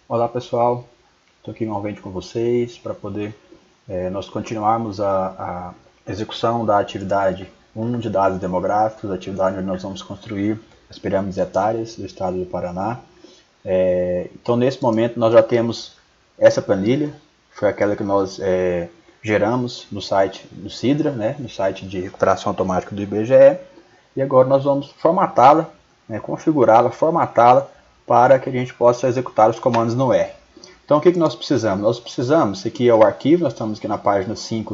Olá pessoal, estou aqui novamente com vocês para poder nós continuarmos a execução da atividade 1 de dados demográficos, atividade onde nós vamos construir as pirâmides etárias do estado do Paraná. Então nesse momento nós já temos essa planilha, foi aquela que nós geramos no site do Sidra, no site de recuperação automática do IBGE, e agora nós vamos formatá-la, configurá-la, formatá-la para que a gente possa executar os comandos no R. Então o que nós precisamos? Nós precisamos, esse aqui é o arquivo, nós estamos aqui na página 5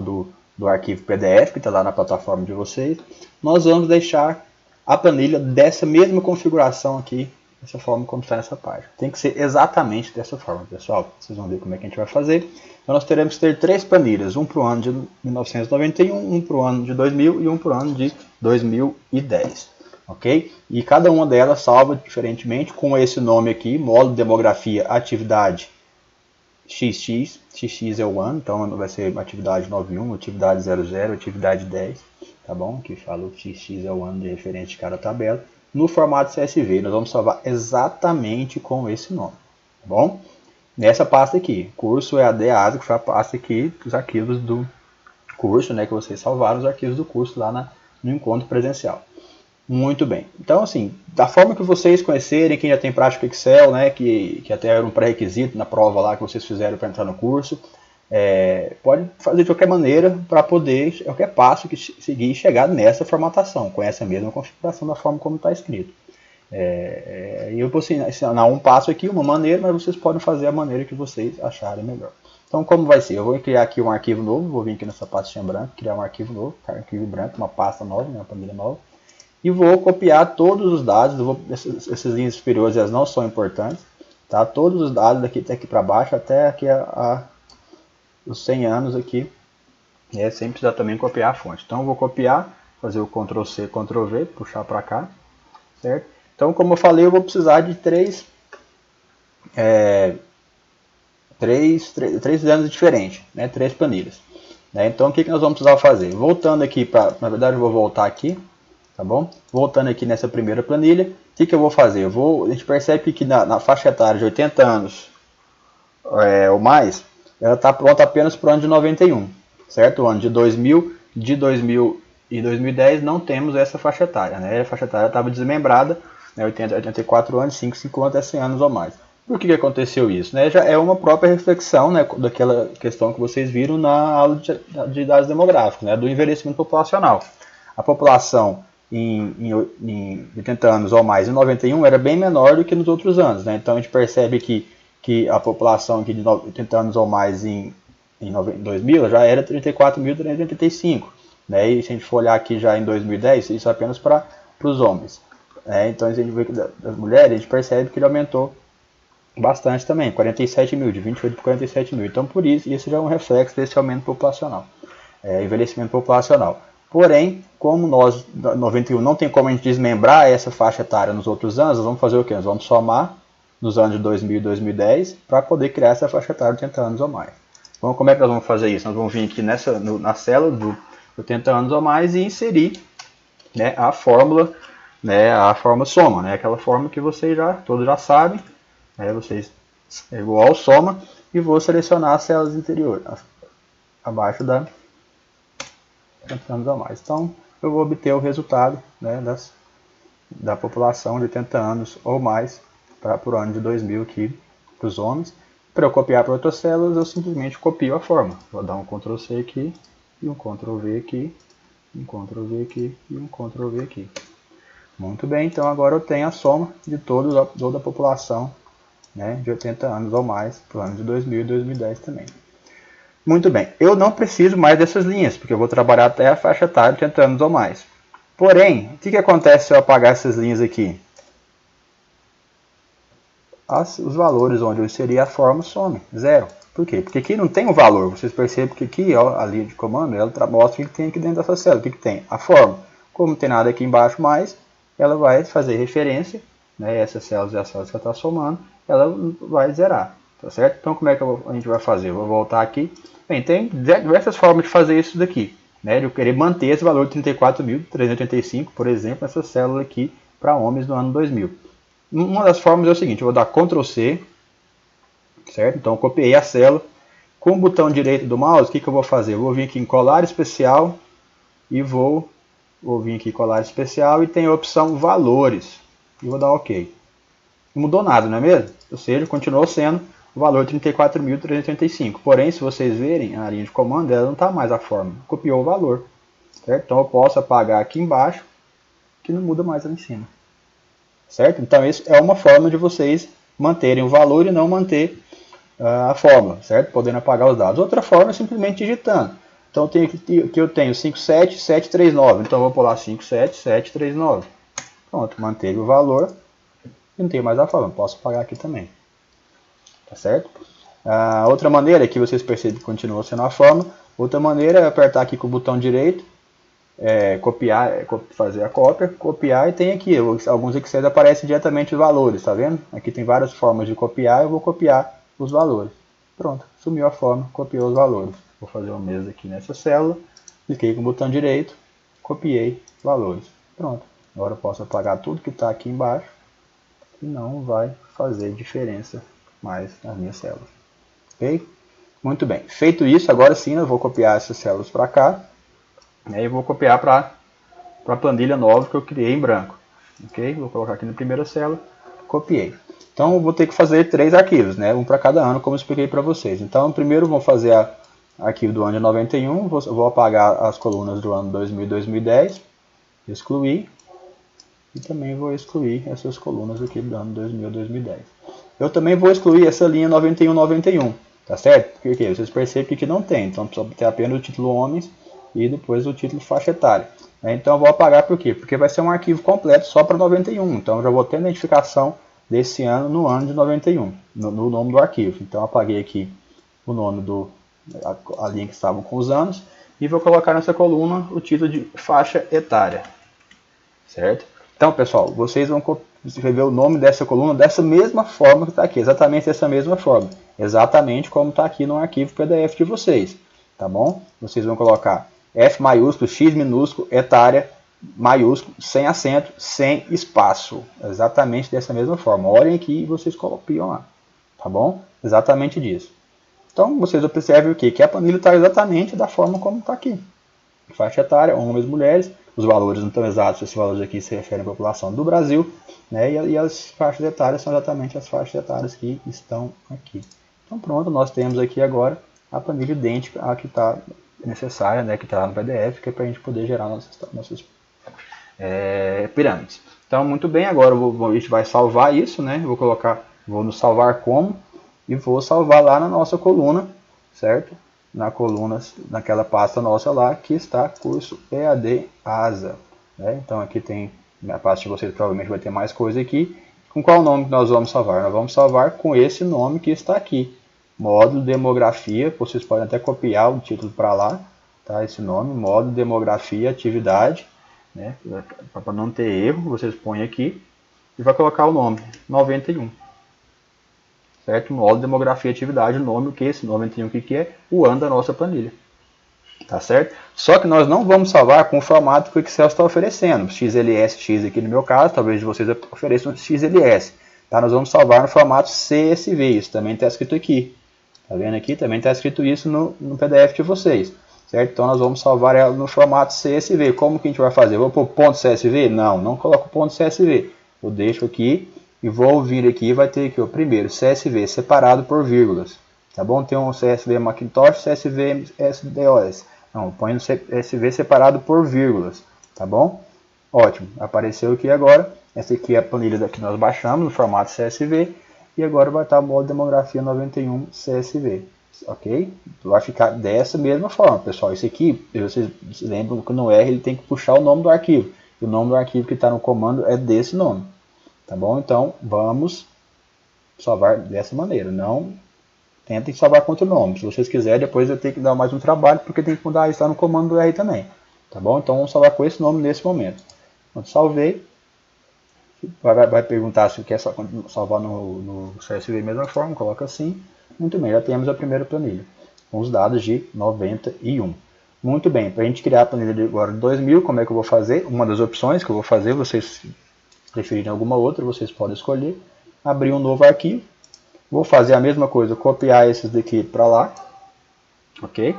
do arquivo PDF, que está lá na plataforma de vocês. Nós vamos deixar a planilha dessa mesma configuração aqui, dessa forma como está nessa página. Tem que ser exatamente dessa forma, pessoal. Vocês vão ver como é que a gente vai fazer. Então nós teremos que ter três planilhas, um para o ano de 1991, um para o ano de 2000 e um para o ano de 2010. Ok? E cada uma delas salva diferentemente com esse nome aqui, módulo demografia atividade XX, XX é o ano, então vai ser atividade 91, atividade 00, atividade 10, tá bom? Que fala o XX é o ano de referente de cada tabela. No formato CSV, nós vamos salvar exatamente com esse nome, tá bom? Nessa pasta aqui, curso EAD ASA, que foi a pasta aqui dos arquivos do curso, que vocês salvaram os arquivos do curso lá no encontro presencial. Muito bem. Então, assim, da forma que vocês conhecerem, quem já tem prática Excel, que até era um pré-requisito na prova lá que vocês fizeram para entrar no curso, pode fazer de qualquer maneira para poder, qualquer passo que seguir e chegar nessa formatação, com essa mesma configuração da forma como está escrito. Eu vou ensinar um passo aqui, uma maneira, mas vocês podem fazer a maneira que vocês acharem melhor. Então, como vai ser? Eu vou criar aqui um arquivo novo, vou vir aqui nessa pastinha branca, criar um arquivo novo, arquivo branco, uma pasta nova, uma planilha nova. E vou copiar todos os dados, essas linhas superiores elas não são importantes, tá? Todos os dados daqui até aqui para baixo, até aqui os 100 anos aqui, sem precisar também copiar a fonte. Então eu vou copiar, fazer o Ctrl C, Ctrl V, puxar para cá, certo? Então como eu falei, eu vou precisar de três anos diferentes, três planilhas. Então o que nós vamos precisar fazer? Voltando aqui, na verdade eu vou voltar aqui, tá bom? Voltando aqui nessa primeira planilha, o que eu vou fazer? A gente percebe que na faixa etária de 80 anos ou mais, ela está pronta apenas para o ano de 91, certo? O ano de 2000 e 2010 não temos essa faixa etária, A faixa etária estava desmembrada, 84 anos, 5 anos, 100 anos ou mais. Por que aconteceu isso? Já é uma própria reflexão daquela questão que vocês viram na aula de dados demográficos, do envelhecimento populacional. A população em 80 anos ou mais em 91 era bem menor do que nos outros anos. Então a gente percebe que a população aqui de 80 anos ou mais em 2000 já era 34.385. E se a gente for olhar aqui já em 2010, isso é apenas para os homens. Então a gente vê que das mulheres, a gente percebe que ele aumentou bastante também, 47 mil, de 28 para 47 mil. Então por isso já é um reflexo desse aumento populacional, envelhecimento populacional. Porém, como nós, 91, não tem como a gente desmembrar essa faixa etária nos outros anos, nós vamos fazer o quê? Nós vamos somar nos anos de 2000 e 2010 para poder criar essa faixa etária de 80 anos ou mais. Então, como é que nós vamos fazer isso? Nós vamos vir aqui na célula do 80 anos ou mais e inserir a fórmula, a forma soma, aquela fórmula que vocês todos já sabem, vocês é igual ao soma, e vou selecionar as células interiores, abaixo da 80 anos ou mais. Então, eu vou obter o resultado da população de 80 anos ou mais para o ano de 2000 aqui para os homens. Para eu copiar para outras células, eu simplesmente copio a forma. Vou dar um Ctrl C aqui, e um Ctrl V aqui, um Ctrl V aqui e um Ctrl V aqui. Muito bem, então agora eu tenho a soma de toda a população de 80 anos ou mais para o ano de 2000 e 2010 também. Muito bem, eu não preciso mais dessas linhas, porque eu vou trabalhar até a faixa etária de 80 anos ou mais. Porém, o que acontece se eu apagar essas linhas aqui? Os valores onde eu inseri a forma some, zero. Por quê? Porque aqui não tem o valor. Vocês percebem que aqui, a linha de comando, ela mostra o que tem aqui dentro dessa célula. O que tem? A forma. Como não tem nada aqui embaixo mais, ela vai fazer referência, essas células e as células que ela está somando, ela vai zerar. Tá certo? Então, como é que a gente vai fazer? Eu vou voltar aqui. Bem, tem diversas formas de fazer isso daqui. De eu querer manter esse valor de 34.385, por exemplo, essa célula aqui para homens no ano 2000. Uma das formas é o seguinte, eu vou dar Ctrl C, certo? Então eu copiei a célula. Com o botão direito do mouse, o que eu vou fazer? Eu vou vir aqui em colar especial e vou vir aqui em colar especial e tem a opção valores. E vou dar OK. Não mudou nada, não é mesmo? Ou seja, continuou sendo o valor 34.335. Porém, se vocês verem a linha de comando, ela não está mais a fórmula. Copiou o valor. Certo? Então eu posso apagar aqui embaixo, que não muda mais ali em cima. Certo? Então isso é uma forma de vocês manterem o valor e não manter a fórmula, certo? Podendo apagar os dados. Outra forma é simplesmente digitando. Então aqui eu tenho 57739, então eu vou pular 57739. Pronto, manteve o valor e não tenho mais a fórmula, posso apagar aqui também. Tá certo? Outra maneira que vocês percebem que continua sendo a fórmula, outra maneira é apertar aqui com o botão direito, copiar, fazer a cópia, copiar e tem aqui, alguns Excel aparecem diretamente os valores, tá vendo? Aqui tem várias formas de copiar, eu vou copiar os valores. Pronto, sumiu a forma, copiou os valores. Vou fazer o mesmo aqui nessa célula, cliquei com o botão direito, copiei valores. Pronto, agora eu posso apagar tudo que está aqui embaixo e não vai fazer diferença mais nas minhas células. Ok? Muito bem, feito isso, agora sim eu vou copiar essas células para cá, e vou copiar para a planilha nova que eu criei em branco. Ok? Vou colocar aqui na primeira célula, copiei. Então eu vou ter que fazer 3 arquivos, né? Um para cada ano, como eu expliquei para vocês. Então primeiro vou fazer arquivo do ano de 91, vou apagar as colunas do ano 2000 e 2010, excluir, e também vou excluir essas colunas aqui do ano 2000 e 2010. Eu também vou excluir essa linha 91-91, tá certo? Porque vocês percebem que aqui não tem, então precisa ter apenas o título homens e depois o título faixa etária. Então eu vou apagar por quê? Porque vai ser um arquivo completo só para 91, então eu já vou ter a identificação desse ano no ano de 91, no nome do arquivo. Então eu apaguei aqui o nome a linha que estavam com os anos e vou colocar nessa coluna o título de faixa etária. Certo? Então pessoal, vocês vão escrever o nome dessa coluna dessa mesma forma que está aqui, exatamente dessa mesma forma, exatamente como está aqui no arquivo PDF de vocês, tá bom? Vocês vão colocar F maiúsculo, X minúsculo, etária, maiúsculo, sem acento, sem espaço. Exatamente dessa mesma forma. Olhem aqui e vocês copiam lá. Tá bom? Exatamente disso. Então, vocês observem o quê? Que a planilha está exatamente da forma como está aqui. Faixa etária, homens e mulheres. Os valores não estão exatos, esses valores aqui se referem à população do Brasil. Né? E as faixas etárias são exatamente as faixas etárias que estão aqui. Então, pronto, nós temos aqui agora a planilha idêntica à que está necessária, né? Que está no PDF, que é para a gente poder gerar nossas pirâmides. Então, muito bem, agora a gente vai salvar isso, né? Vou no salvar como e vou salvar lá na nossa coluna, certo? Naquela pasta nossa lá que está curso EAD ASA. Né? Então aqui tem a pasta de vocês, provavelmente vai ter mais coisa aqui. Com qual nome que nós vamos salvar? Nós vamos salvar com esse nome que está aqui. Módulo Demografia, vocês podem até copiar o título para lá, tá? Esse nome, Módulo Demografia Atividade. Né? Para não ter erro, vocês põem aqui e vai colocar o nome 91, certo? Módulo Demografia Atividade, o nome, o que esse 91 que é? O ano da nossa planilha, tá certo? Só que nós não vamos salvar com o formato que o Excel está oferecendo, XLSX aqui no meu caso, talvez vocês ofereçam XLS, tá? Nós vamos salvar no formato CSV, isso também está escrito aqui, tá vendo aqui? Também está escrito isso no PDF de vocês. Certo? Então nós vamos salvar ela no formato CSV. Como que a gente vai fazer? Vou pôr ponto CSV? Não coloco ponto CSV. Eu deixo aqui e vou vir aqui, vai ter aqui o primeiro CSV separado por vírgulas. Tá bom? Tem um CSV Macintosh, CSV SDOS. Não, põe no CSV separado por vírgulas. Tá bom? Ótimo. Apareceu aqui agora. Essa aqui é a planilha que nós baixamos no formato CSV. E agora vai estar o módulo Demografia 91 CSV. Ok? Vai ficar dessa mesma forma, pessoal. Isso aqui, vocês lembram que no R ele tem que puxar o nome do arquivo. E o nome do arquivo que está no comando é desse nome. Tá bom? Então, vamos salvar dessa maneira. Não tentem salvar com outro nome. Se vocês quiserem, depois eu tenho que dar mais um trabalho, porque tem que mudar isso lá no comando do R também. Tá bom? Então, vamos salvar com esse nome nesse momento. Quando salvei, vai perguntar se quer salvar no CSV da mesma forma. Coloca assim. Muito bem, já temos a primeira planilha, com os dados de 91. Muito bem, para a gente criar a planilha de agora de 2000, como é que eu vou fazer? Uma das opções que eu vou fazer, vocês preferirem alguma outra, vocês podem escolher. Abrir um novo arquivo, Vou fazer a mesma coisa, copiar esses daqui para lá, ok?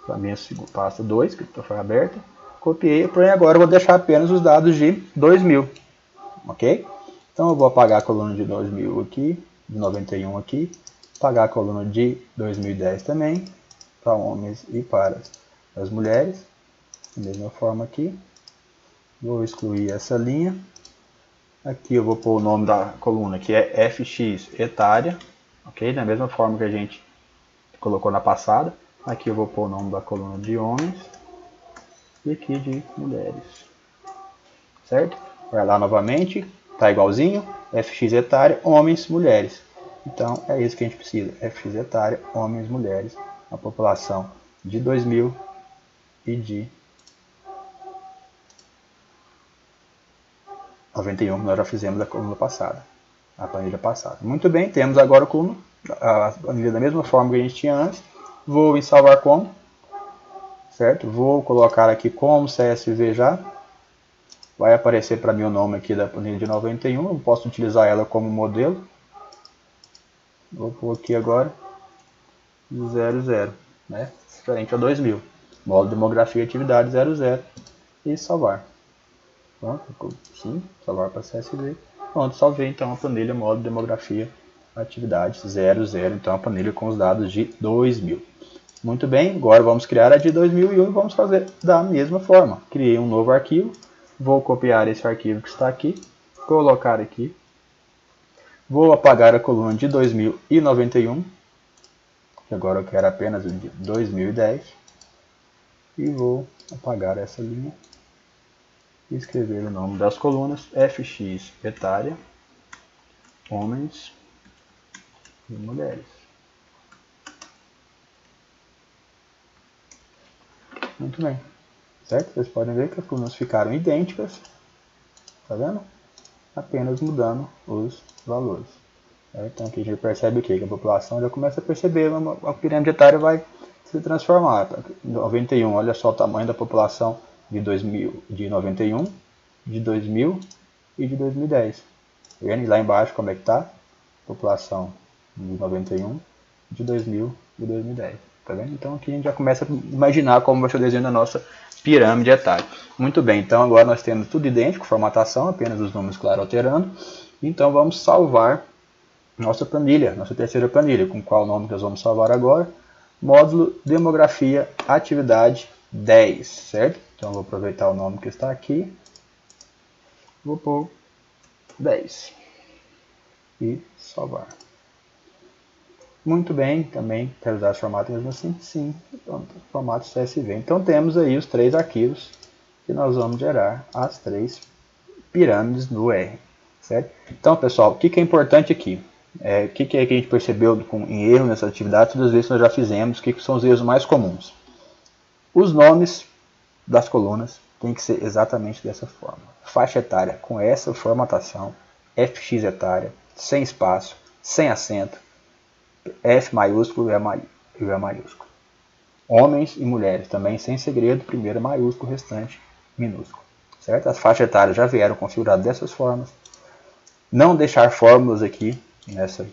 Para minha pasta 2, que foi aberta. Copiei, porém agora eu vou deixar apenas os dados de 2000, ok? Então eu vou apagar a coluna de 2000 aqui, de 91 aqui, apagar a coluna de 2010 também, para homens e para as mulheres, da mesma forma aqui. Vou excluir essa linha. Aqui eu vou pôr o nome da coluna, que é FX etária, ok? Da mesma forma que a gente colocou na passada. Aqui eu vou pôr o nome da coluna de homens e aqui de mulheres, certo? Vai lá novamente, tá igualzinho, FX etária, homens, mulheres. Então é isso que a gente precisa, FX etária, homens, mulheres, a população de 2000 e de 91, nós já fizemos a coluna passada, a planilha passada. Muito bem, temos agora a planilha da mesma forma que a gente tinha antes. Vou em salvar como, certo? Vou colocar aqui como CSV já. Vai aparecer para mim o nome aqui da planilha de 91, eu posso utilizar ela como modelo. Vou pôr aqui agora 00, né? Diferente a 2000. Módulo demografia e atividade 00 e salvar. Pronto, sim, salvar para CSV. Pronto, salvei então a planilha módulo demografia atividade 00, então a planilha com os dados de 2000. Muito bem, agora vamos criar a de 2001 e vamos fazer da mesma forma. Criei um novo arquivo, vou copiar esse arquivo que está aqui, colocar aqui. Vou apagar a coluna de 2091, que agora eu quero apenas o de 2010. E vou apagar essa linha e escrever o nome das colunas, FX etária, homens e mulheres. Muito bem, certo? Vocês podem ver que as colunas ficaram idênticas, tá vendo? Apenas mudando os valores. Então aqui a gente percebe o quê? Que a população já começa a perceber, a pirâmide etária vai se transformar. 91, olha só o tamanho da população de 2000, de 91, de 2000 e de 2010. Vendo lá embaixo como é que está? População de 91, de 2000 e 2010. Tá vendo? Então aqui a gente já começa a imaginar como vai ser o desenho da nossa pirâmide etária. Muito bem, então agora nós temos tudo idêntico, formatação, apenas os números, claro, alterando. Então vamos salvar nossa planilha, nossa terceira planilha, com qual nome que nós vamos salvar agora? Módulo demografia atividade 10, certo? Então vou aproveitar o nome que está aqui, vou pôr 10 e salvar. Muito bem, também quero usar esse formato mesmo assim? Sim, pronto, formato CSV. Então temos aí os três arquivos que nós vamos gerar as três pirâmides no R, certo? Então pessoal, o que é importante aqui? O que é que a gente percebeu em erro nessa atividade? Todas as vezes que nós já fizemos, o que são os erros mais comuns? Os nomes das colunas têm que ser exatamente dessa forma. Faixa etária com essa formatação, FX etária, sem espaço, sem acento, F maiúsculo e E maiúsculo. Homens e mulheres também sem segredo, primeiro maiúsculo, restante minúsculo. Certo? As faixas etárias já vieram configuradas dessas formas. Não deixar fórmulas aqui nessa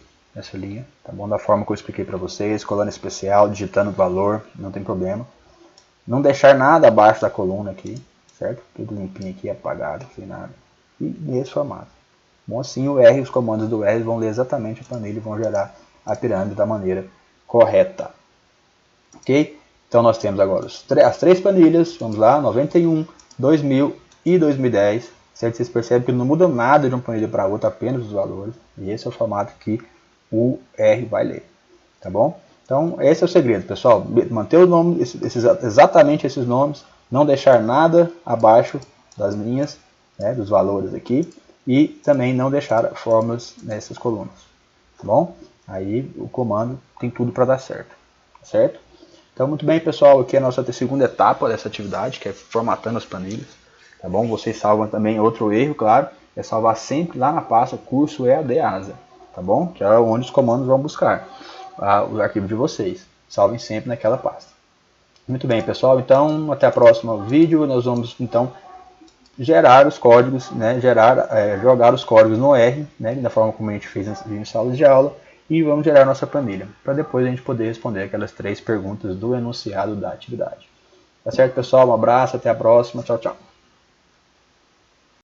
linha, tá bom? Da forma que eu expliquei para vocês, coluna especial, digitando o valor, não tem problema. Não deixar nada abaixo da coluna aqui, certo? Tudo limpinho aqui, apagado, sem nada. E nesse formato. Bom, assim o R, os comandos do R vão ler exatamente a planilha e vão gerar a pirâmide da maneira correta. Ok? Então nós temos agora as três planilhas, vamos lá, 91, 2000 e 2010. Certo? Vocês percebem que não muda nada de uma planilha para outra, apenas os valores. E esse é o formato que o R vai ler. Tá bom? Então, esse é o segredo, pessoal. Manter o nome, exatamente esses nomes. Não deixar nada abaixo das linhas, né, dos valores aqui. E também não deixar fórmulas nessas colunas. Tá bom? Aí o comando tem tudo para dar certo. Certo? Então, muito bem, pessoal. Aqui é a nossa segunda etapa dessa atividade, que é formatando as planilhas. Tá bom? Vocês salvam também outro erro, claro, é salvar sempre lá na pasta curso EAD ASA, tá bom? Que é onde os comandos vão buscar o arquivo de vocês. Salvem sempre naquela pasta. Muito bem, pessoal, então até o próximo vídeo. Nós vamos então gerar os códigos, né? Jogar os códigos no R, né? Da forma como a gente fez em salas de aula, e vamos gerar nossa planilha, para depois a gente poder responder aquelas 3 perguntas do enunciado da atividade. Tá certo, pessoal? Um abraço, até a próxima. Tchau, tchau.